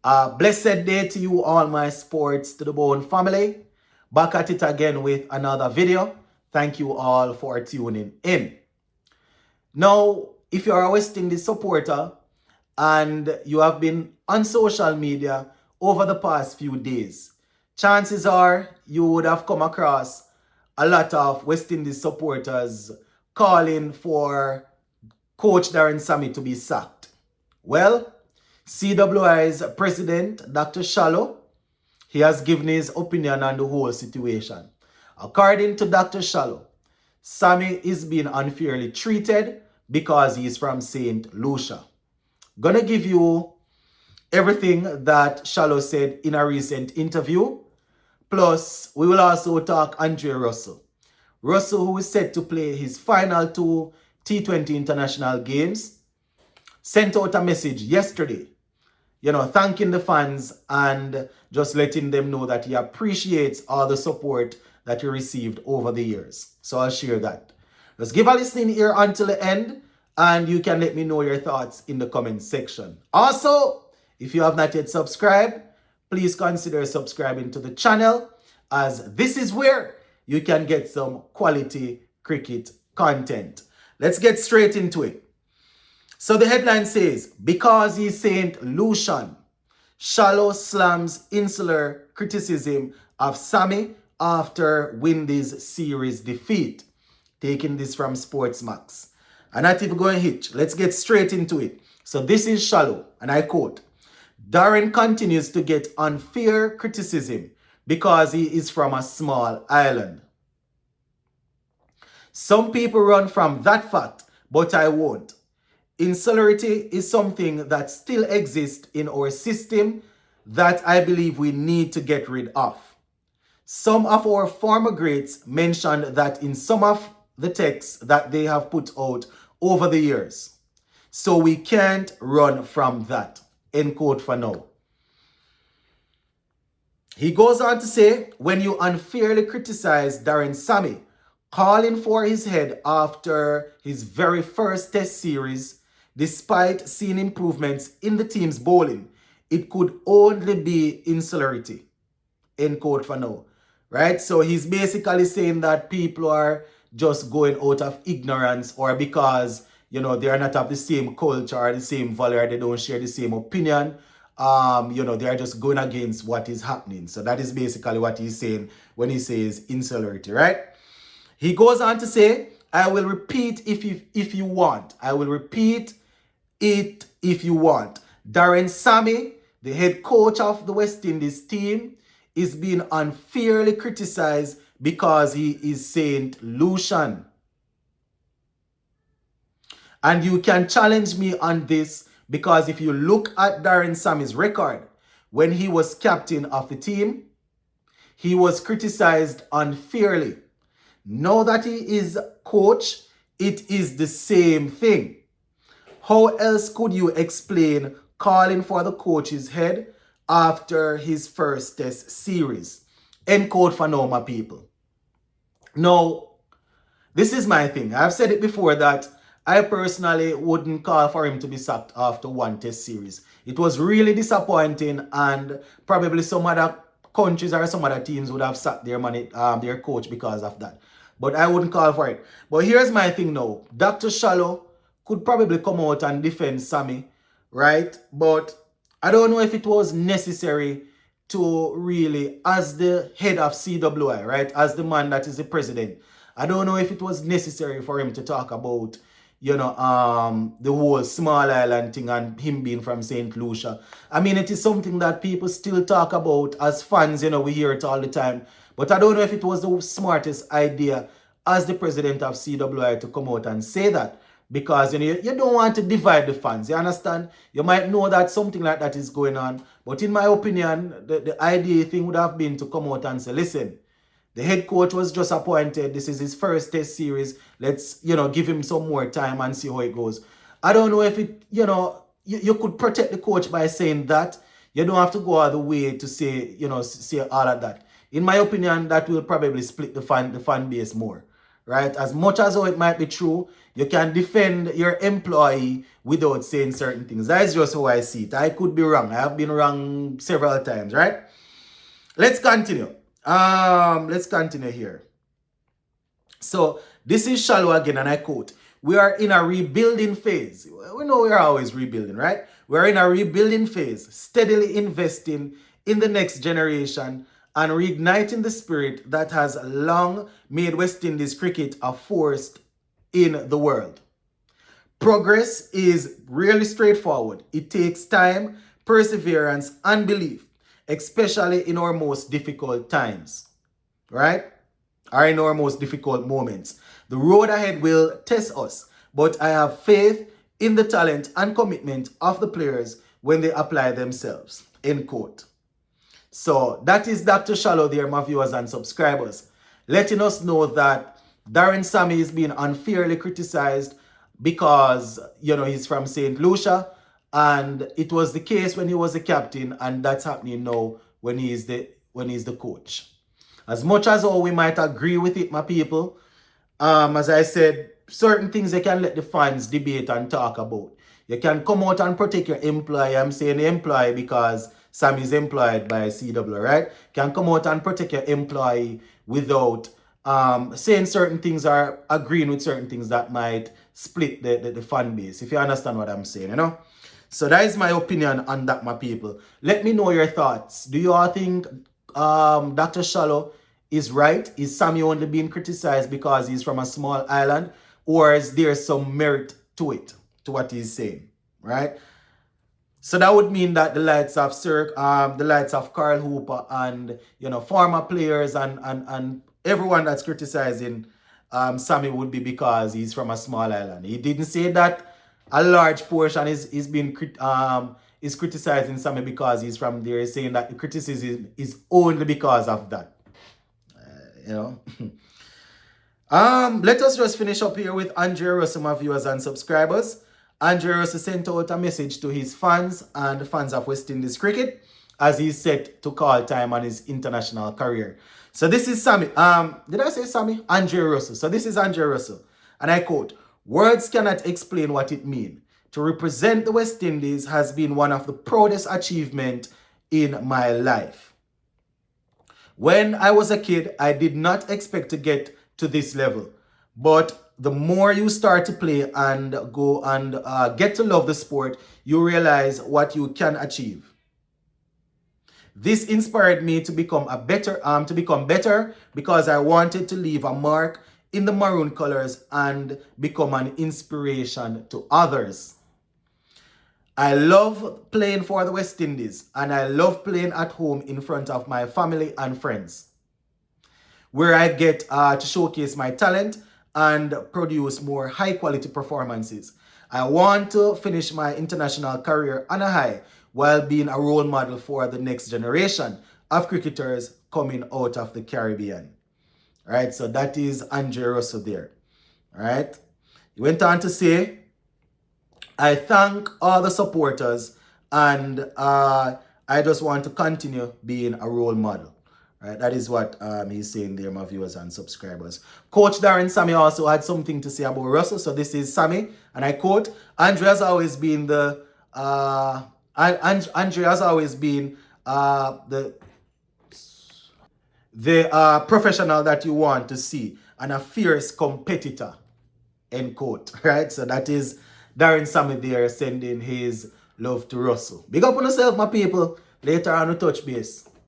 Blessed day to you all, my sports to the bone family. Back at it again with another video. Thank you all for tuning in. Now, if you are a West Indies supporter and you have been on social media over the past few days, chances are you would have come across a lot of West Indies supporters calling for Coach Darren Sammy to be sacked. Well, CWI'S president, Dr. Shallow, he has given his opinion on the whole situation. According to Dr. Shallow, Sammy is being unfairly treated because he is from St. Lucia. Gonna give you everything that Shallow said in a recent interview. Plus, we will also talk Andre Russell. Russell, who is set to play his final two T20 international games, sent out a message yesterday, thanking the fans and just letting them know that he appreciates all the support that he received over the years. So I'll share that. Just give a listening ear until the end and you can let me know your thoughts in the comment section. Also, if you have not yet subscribed, please consider subscribing to the channel, as this is where you can get some quality cricket content. Let's get straight into it. So the headline says, because he's St. Lucian, Shallow slams insular criticism of Sammy after Windies series defeat. Taking this from Sportsmax. And not even going hitch. Let's get straight into it. So this is Shallow, and I quote, Darren continues to get unfair criticism because he is from a small island. Some people run from that fact, but I won't. Insularity is something that still exists in our system that I believe we need to get rid of. Some of our former greats mentioned that in some of the texts that they have put out over the years. So we can't run from that. End quote for now. He goes on to say, when you unfairly criticize Darren Sammy, calling for his head after his very first test series, despite seeing improvements in the team's bowling, it could only be insularity. End quote for now. Right? So he's basically saying that people are just going out of ignorance or because, they are not of the same culture or the same value, or they don't share the same opinion. They are just going against what is happening. So that is basically what he's saying when he says insularity, right? He goes on to say, I will repeat if you want. I will repeat it if you want. Darren Sammy, the head coach of the West Indies team, is being unfairly criticized because he is St. Lucian. And you can challenge me on this because if you look at Darren Sammy's record, when he was captain of the team, he was criticized unfairly. Now that he is coach, it is the same thing. How else could you explain calling for the coach's head after his first test series? End quote for now, my people. Now, this is my thing. I've said it before that I personally wouldn't call for him to be sacked after one test series. It was really disappointing, and probably some other countries or some other teams would have sacked their coach because of that. But I wouldn't call for it. But here's my thing now. Dr. Shallow could probably come out and defend Sammy, right? But I don't know if it was necessary to really, as the head of CWI, right? As the man that is the president, I don't know if it was necessary for him to talk about, the whole small island thing and him being from St. Lucia. I mean, it is something that people still talk about as fans, we hear it all the time. But I don't know if it was the smartest idea as the president of CWI to come out and say that. Because you don't want to divide the fans, you understand? You might know that something like that is going on. But in my opinion, the ideal thing would have been to come out and say, listen, the head coach was just appointed. This is his first test series. Let's, give him some more time and see how it goes. I don't know if it, you could protect the coach by saying that. You don't have to go all the way to say, say all of that. In my opinion, that will probably split the fan base more. right? As much as how it might be true, you can defend your employee without saying certain things. That is just how I see it. I could be wrong. I have been wrong several times, right? Let's continue. Let's continue here. So this is Shallow again, and I quote, "We are in a rebuilding phase." We know we are always rebuilding, right? We're in a rebuilding phase, steadily investing in the next generation and reigniting the spirit that has long made West Indies cricket a force in the world. Progress is really straightforward. It takes time, perseverance, and belief, especially in our most difficult times, right? Or in our most difficult moments. The road ahead will test us, but I have faith in the talent and commitment of the players when they apply themselves. End quote. So that is Dr. Shallow there, my viewers and subscribers, letting us know that Darren Sammy is being unfairly criticized because, he's from St. Lucia, and it was the case when he was the captain, and that's happening now when he's the coach. As much as all we might agree with it, my people, as I said, certain things you can let the fans debate and talk about. You can come out and protect your employee. I'm saying employee because Sam is employed by CW, right? You can come out and protect your employee without saying certain things or agreeing with certain things that might split the fan base, if you understand what I'm saying, So that is my opinion on that, my people. Let me know your thoughts. Do you all think Dr. Shallow is right? Is Sammy only being criticized because he's from a small island? Or is there some merit to it, to what he's saying, right? So that would mean that the likes of Carl Hooper and former players and everyone that's criticizing Sammy would be because he's from a small island. He didn't say that a large portion is criticizing Sammy because he's from there. He's saying that the criticism is only because of that. Let us just finish up here with Andre Russell, my viewers and subscribers. Andre Russell sent out a message to his fans and fans of West Indies cricket as he's set to call time on his international career. So this is Sammy. Did I say Sammy? Andre Russell. So this is Andre Russell. And I quote, "Words cannot explain what it means. To represent the West Indies has been one of the proudest achievements in my life. When I was a kid, I did not expect to get to this level. But the more you start to play and go and get to love the sport, you realize what you can achieve. This inspired me to become better because I wanted to leave a mark in the maroon colors and become an inspiration to others. I love playing for the West Indies, and I love playing at home in front of my family and friends, where I get to showcase my talent and produce more high-quality performances. I want to finish my international career on a high while being a role model for the next generation of cricketers coming out of the Caribbean." All right, so that is Andre Russell there. All right. He went on to say, "I thank all the supporters and I just want to continue being a role model." Right, that is what he's saying there, my viewers and subscribers. Coach Darren Sammy also had something to say about Russell. So this is Sammy, and I quote, Andre has always been the professional that you want to see and a fierce competitor, end quote. Right, so that is Darren Sammy there sending his love to Russell. Big up on yourself, my people. Later on, we touch base.